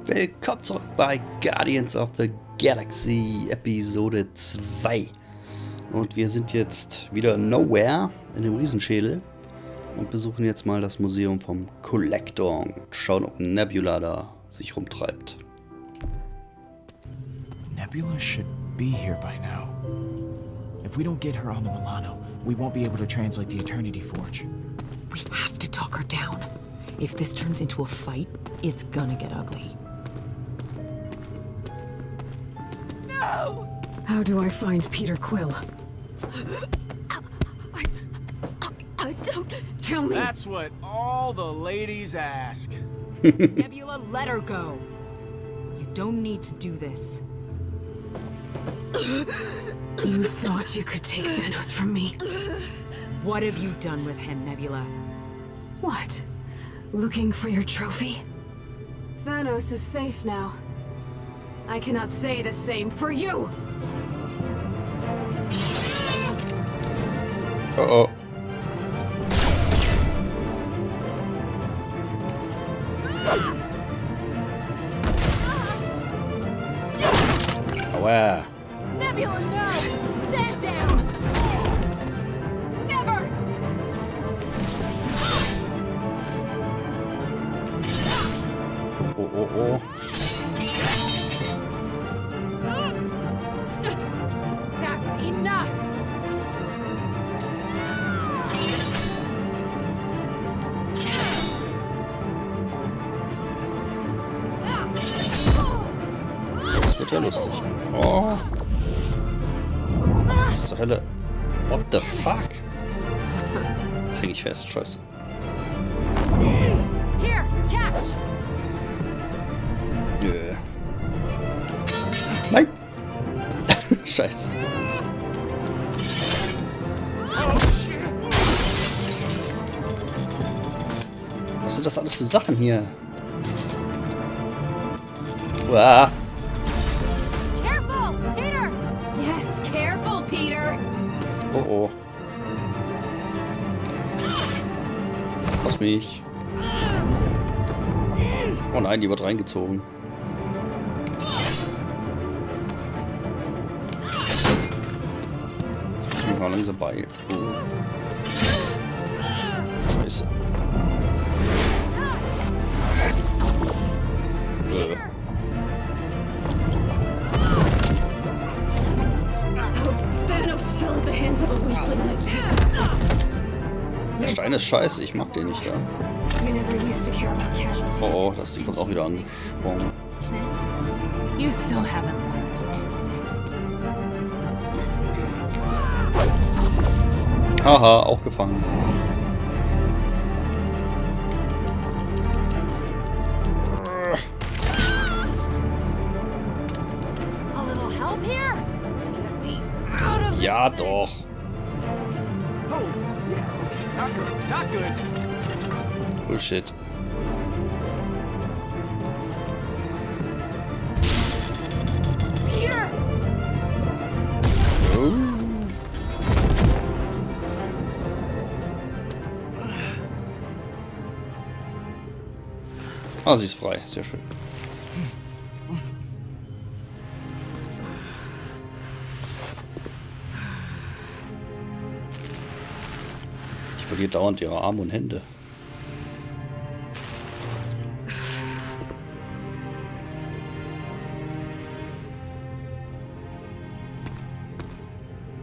Willkommen zurück bei Guardians of the Galaxy Episode 2. Und wir sind jetzt wieder nowhere in dem Riesenschädel und besuchen jetzt mal das Museum vom Collector und schauen, ob Nebula da sich rumtreibt. Nebula should be here by now. If we don't get her on the Milano, we won't be able to translate the Eternity Forge. We have to talk her down. If this turns into a fight, it's gonna get ugly. No! How do I find Peter Quill? I don't... Tell me! That's what all the ladies ask. Nebula, let her go. You don't need to do this. You thought you could take Thanos from me? What have you done with him, Nebula? What? Looking for your trophy? Thanos is safe now. I cannot say the same for you! Oh. Aua. Nebula, no! Stand down! Never! Oh. That's enough! Das wird ja lustig. Oh. Was zur Hölle? What the fuck? Jetzt häng ich fest, scheiße. Here, catch! Nö. Nein! Scheiße. Was sind das alles für Sachen hier? Uah. Careful, Peter! Yes, careful, Peter! Oh. Lass mich. Oh nein, die wird reingezogen. Jetzt muss ich mich mal langsam bei. Oh. Scheiße. Thanos fell in the hands of a weakling like you. Der Stein ist scheiße, ich mag den nicht da. You never used to care about casualties. Oh, das Ding kommt auch wieder angesprungen. You still haven't learned. Haha, auch gefangen. A little help here? Get me out of this Ja, thing. doch. Oh, yeah. Not good. Not good. Bullshit. Peter! Ah, sie ist frei. Sehr schön. Ich verliere dauernd ihre Arme und Hände.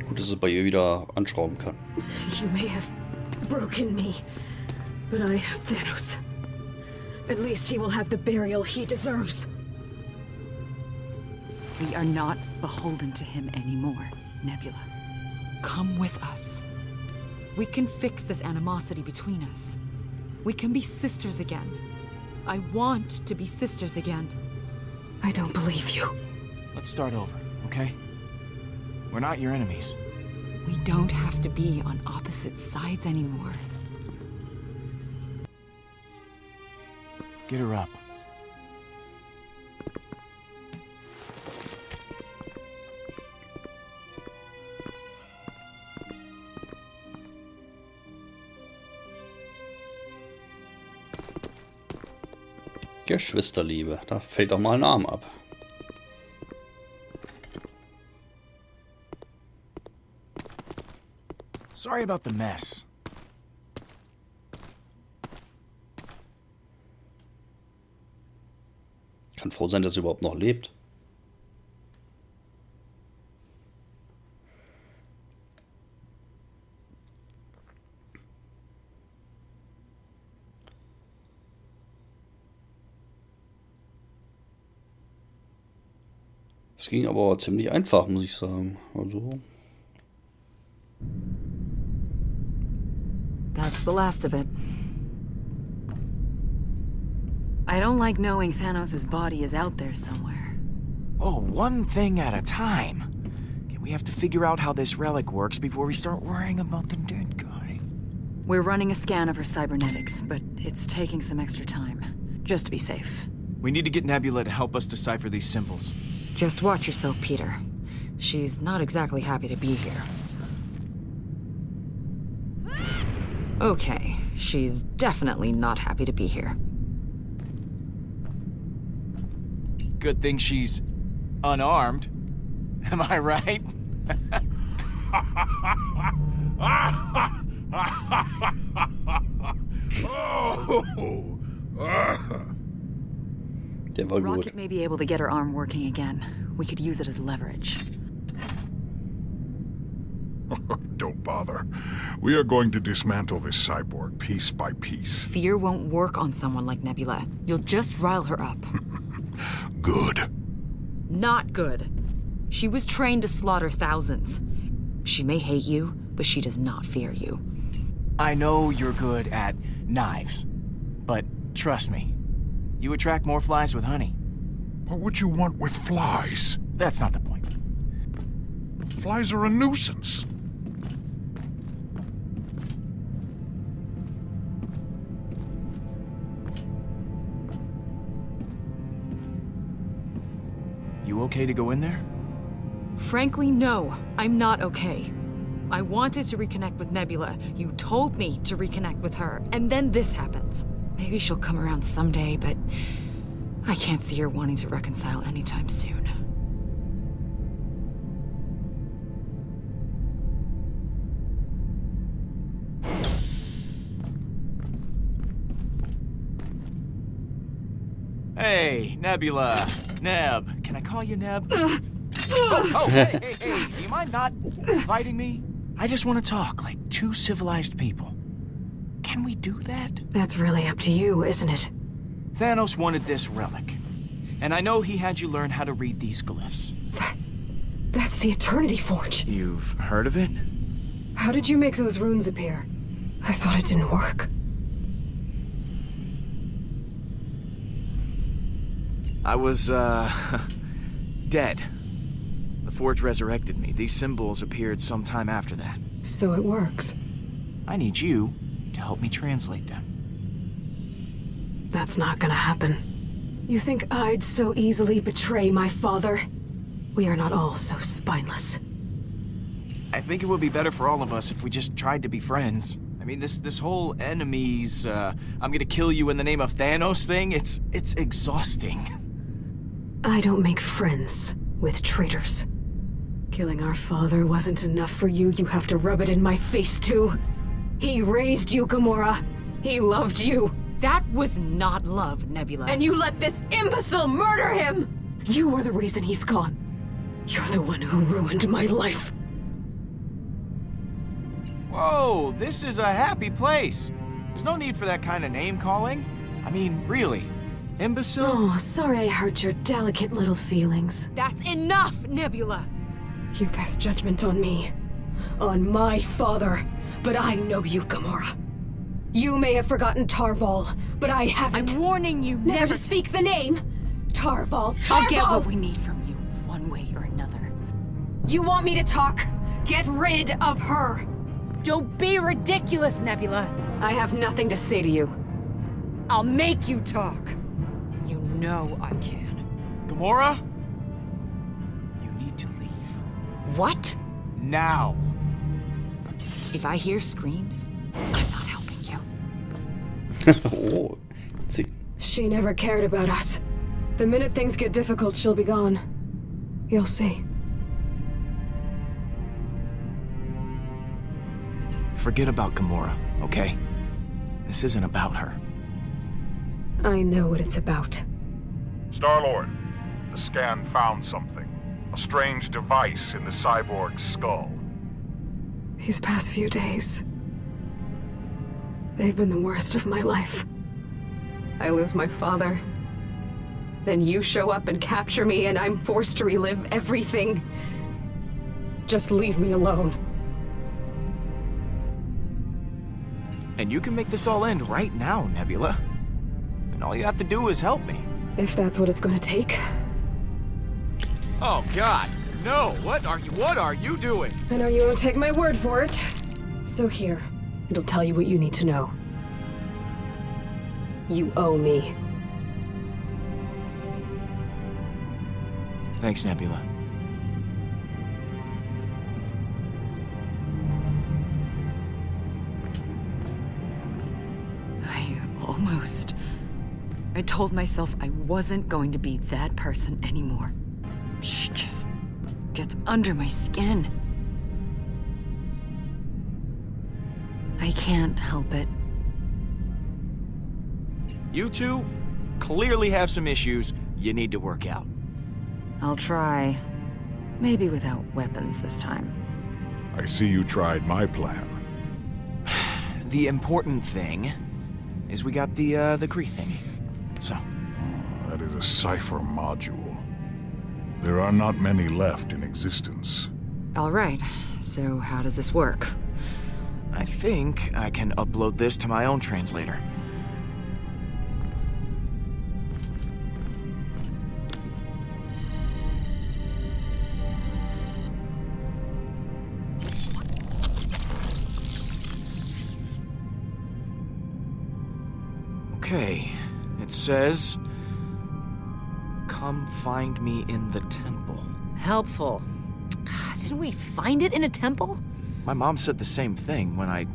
Gut, dass es bei ihr wieder anschrauben kann. You may have broken me, but I have Thanos. At least he will have the burial he deserves. We are not beholden to him anymore, Nebula. Come with us. We can fix this animosity between us. We can be sisters again. I want to be sisters again. I don't believe you. Let's start over, okay? We're not your enemies. We don't have to be on opposite sides anymore. Get her up. Geschwisterliebe. Da fällt doch mal ein Arm ab. Sorry about the mess. Kann froh sein, dass er überhaupt noch lebt. Es ging aber ziemlich einfach, muss ich sagen. Also. That's the last of it. I don't like knowing Thanos' body is out there somewhere. Oh, one thing at a time. Okay, we have to figure out how this relic works before we start worrying about the dead guy. We're running a scan of her cybernetics, but it's taking some extra time, just to be safe. We need to get Nebula to help us decipher these symbols. Just watch yourself, Peter. She's not exactly happy to be here. Okay, she's definitely not happy to be here. Good thing she's unarmed. Am I right? Der war gut. Rocket may be able to get her arm working again. We could use it as leverage. Don't bother. We are going to dismantle this cyborg piece by piece. Fear won't work on someone like Nebula. You'll just rile her up. Good. Not good. She was trained to slaughter thousands. She may hate you, but she does not fear you. I know you're good at knives, but trust me, you attract more flies with honey. What would you want with flies? That's not the point. Flies are a nuisance. You okay to go in there? Frankly, no. I'm not okay. I wanted to reconnect with Nebula. You told me to reconnect with her, and then this happens. Maybe she'll come around someday, but I can't see her wanting to reconcile anytime soon. Hey, Nebula. Neb. Can I call you Neb? Hey. Do you mind not inviting me? I just want to talk like two civilized people. Can we do that? That's really up to you, isn't it? Thanos wanted this relic. And I know he had you learn how to read these glyphs. That's the Eternity Forge. You've heard of it? How did you make those runes appear? I thought it didn't work. I was, dead. The Forge resurrected me. These symbols appeared sometime after that. So it works. I need you to help me translate them. That's not gonna happen. You think I'd so easily betray my father? We are not all so spineless. I think it would be better for all of us if we just tried to be friends. I mean, this whole enemies, I'm gonna kill you in the name of Thanos thing, it's exhausting. I don't make friends with traitors. Killing our father wasn't enough for you. You have to rub it in my face, too. He raised you, Gamora. He loved you. That was not love, Nebula. And you let this imbecile murder him! You are the reason he's gone. You're the one who ruined my life. Whoa, this is a happy place. There's no need for that kind of name-calling. I mean, really. Imbecile? Oh, sorry I hurt your delicate little feelings. That's enough, Nebula! You pass judgment on me. On my father. But I know you, Gamora. You may have forgotten Tarval, but I haven't. I'm warning you, Never never to speak the name. Tarval. I'll get what we need from you, one way or another. You want me to talk? Get rid of her. Don't be ridiculous, Nebula. I have nothing to say to you. I'll make you talk. You know I can. Gamora? You need to leave. What? Now. If I hear screams, I'm not helping you. Oh, She never cared about us. The minute things get difficult, she'll be gone. You'll see. Forget about Gamora, okay? This isn't about her. I know what it's about. Star-Lord, the scan found something. A strange device in the cyborg's skull. These past few days, they've been the worst of my life. I lose my father. Then you show up and capture me, and I'm forced to relive everything. Just leave me alone. And you can make this all end right now, Nebula. And all you have to do is help me. If that's what it's gonna take. Oh, God. No, what are you doing? I know you won't take my word for it. So here, it'll tell you what you need to know. You owe me. Thanks, Nebula. I told myself I wasn't going to be that person anymore. She just gets under my skin. I can't help it. You two clearly have some issues you need to work out. I'll try. Maybe without weapons this time. I see you tried my plan. The important thing is we got the Kree thingy. So. That is a cipher module. There are not many left in existence. All right, so how does this work? I think I can upload this to my own translator. Okay, it says, "Come find me in the temple." Helpful. Didn't we find it in a temple? My mom said the same thing when I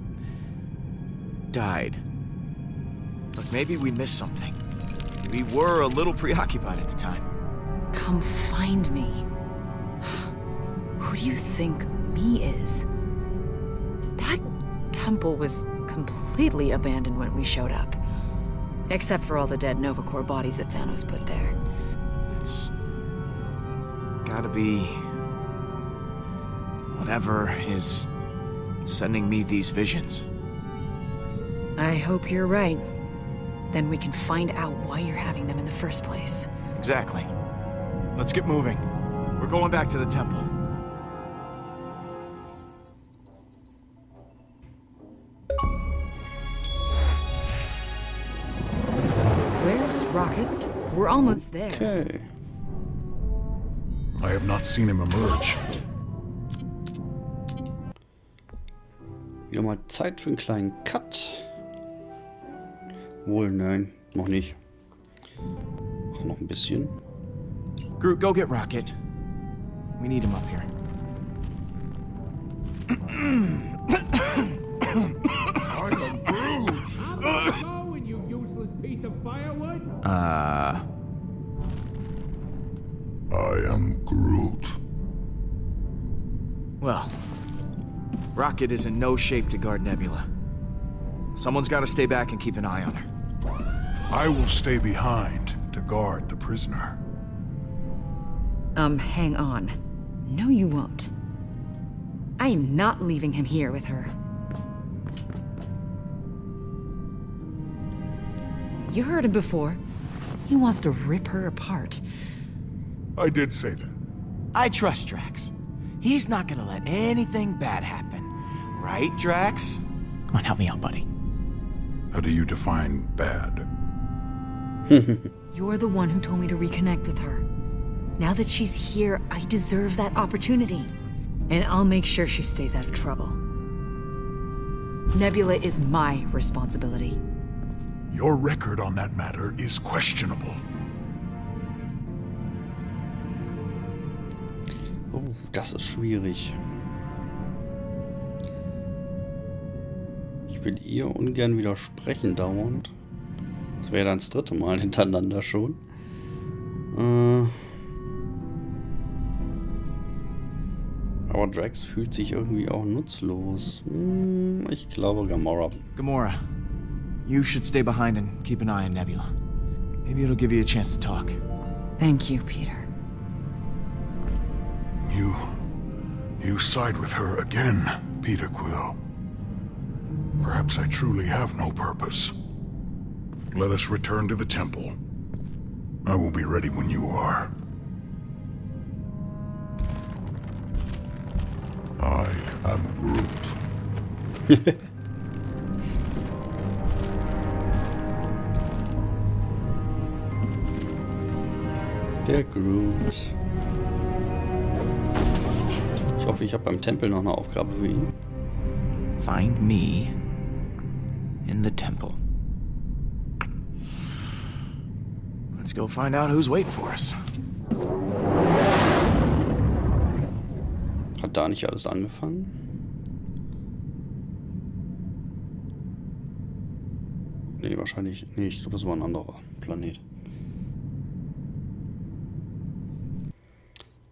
died. But maybe we missed something. We were a little preoccupied at the time. Come find me. Who do you think me is? That temple was completely abandoned when we showed up. Except for all the dead Nova Corps bodies that Thanos put there. It's gotta be whatever is sending me these visions. I hope you're right. Then we can find out why you're having them in the first place. Exactly. Let's get moving. We're going back to the temple. Where's Rocket? We're almost there. Okay. I have not seen him emerge. Wieder mal Zeit für einen kleinen Cut. Wohl, nein, noch nicht. Mach noch ein bisschen. Groot, go get Rocket. We need him up here. I am Groot. Well, Rocket is in no shape to guard Nebula. Someone's got to stay back and keep an eye on her. I will stay behind to guard the prisoner. Hang on. No, you won't. I am not leaving him here with her. You heard him before. He wants to rip her apart. I did say that. I trust Drax. He's not gonna let anything bad happen. Right, Drax? Come on, help me out, buddy. How do you define bad? You're the one who told me to reconnect with her. Now that she's here, I deserve that opportunity. And I'll make sure she stays out of trouble. Nebula is my responsibility. Your record on that matter is questionable. Oh, das ist schwierig. Ich will ihr ungern widersprechen dauernd. Das wäre ja dann das 3. Mal hintereinander schon. Aber Drax fühlt sich irgendwie auch nutzlos. Ich glaube Gamora. Gamora, you should stay behind and keep an eye on Nebula. Maybe it'll give you a chance to talk. Thank you, Peter. You side with her again, Peter Quill. Perhaps I truly have no purpose. Let us return to the temple. I will be ready when you are. I am Groot. Der Groot. Ich hoffe, ich habe beim Tempel noch eine Aufgabe für ihn. Find me in the temple. Let's go find out who's waiting for us. Hat da nicht alles angefangen? Nee, wahrscheinlich. Nee, ich glaube, das war ein anderer Planet.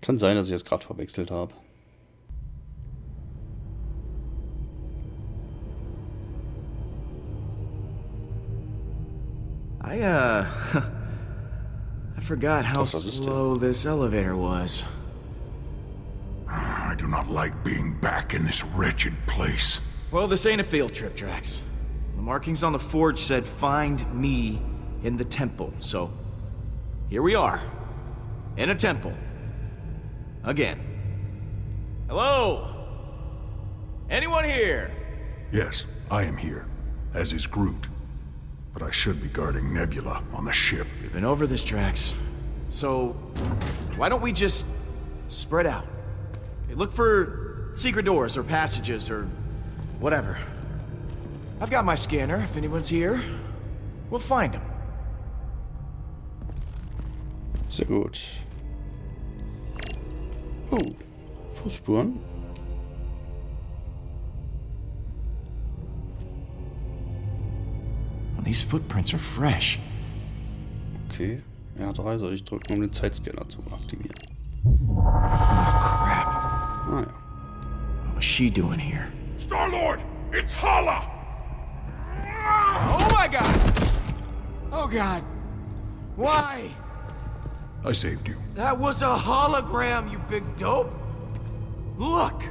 Kann sein, dass ich es gerade verwechselt habe. I forgot how slow this elevator was. I do not like being back in this wretched place. Well, this ain't a field trip, Drax. The markings on the forge said, find me in the temple, so here we are, in a temple. Again. Hello? Anyone here? Yes, I am here, as is Groot. But I should be guarding Nebula on the ship. We've been over this, Drax. So, why don't we just spread out? Okay, look for secret doors or passages or whatever. I've got my scanner. If anyone's here, we'll find them. Sehr gut. Oh, Fußspuren. Well, these footprints are fresh. Okay. R3 soll ich drücken, um den Zeitscanner zu aktivieren. Oh, crap. Ah ja. What was she doing here? Star-Lord! It's Hala! Oh my god! Oh god! Why? I saved you. That was a hologram, you big dope! Look!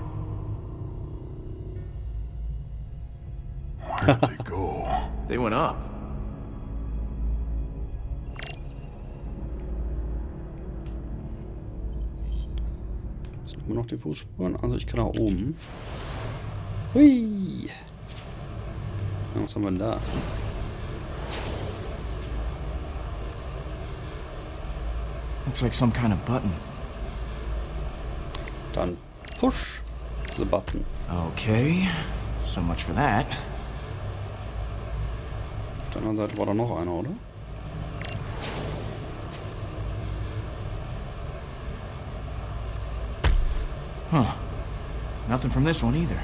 Where did they go? They went up. Sind immer noch die Fußspuren? Also ich kann nach oben. Hui! Ja, was haben wir denn da? Looks like some kind of button. Dann push the button. Okay, so much for that. Auf der anderen Seite war da noch einer, oder? Huh. Nothing from this one either.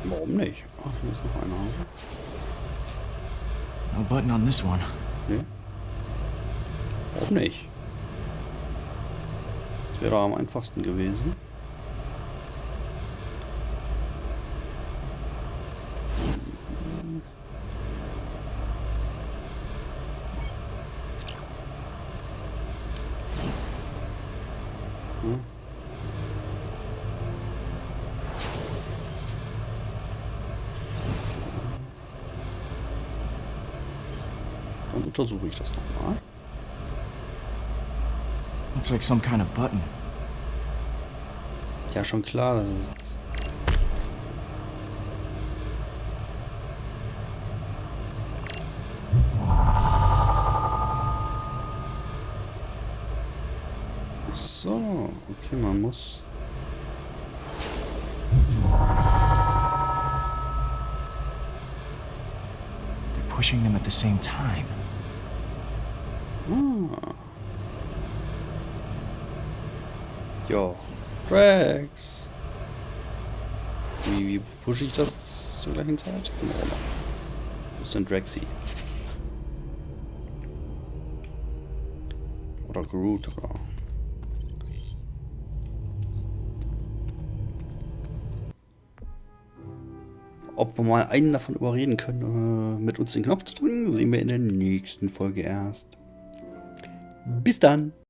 Warum nicht? Ach, hier ist noch einer. No button on this one. Nee. Warum nicht? Das wäre am einfachsten gewesen. Hm. Dann untersuche ich das nochmal. Looks like some kind of button. Ja, schon klar. Ach so, okay, man muss. They're pushing them at the same time. Ah. Ja, Drax. Wie pushe ich das zur gleichen Zeit? Wo ist denn Draxi? Oder Groot, oder... Ob wir mal einen davon überreden können, mit uns den Knopf zu drücken, sehen wir in der nächsten Folge erst. Bis dann!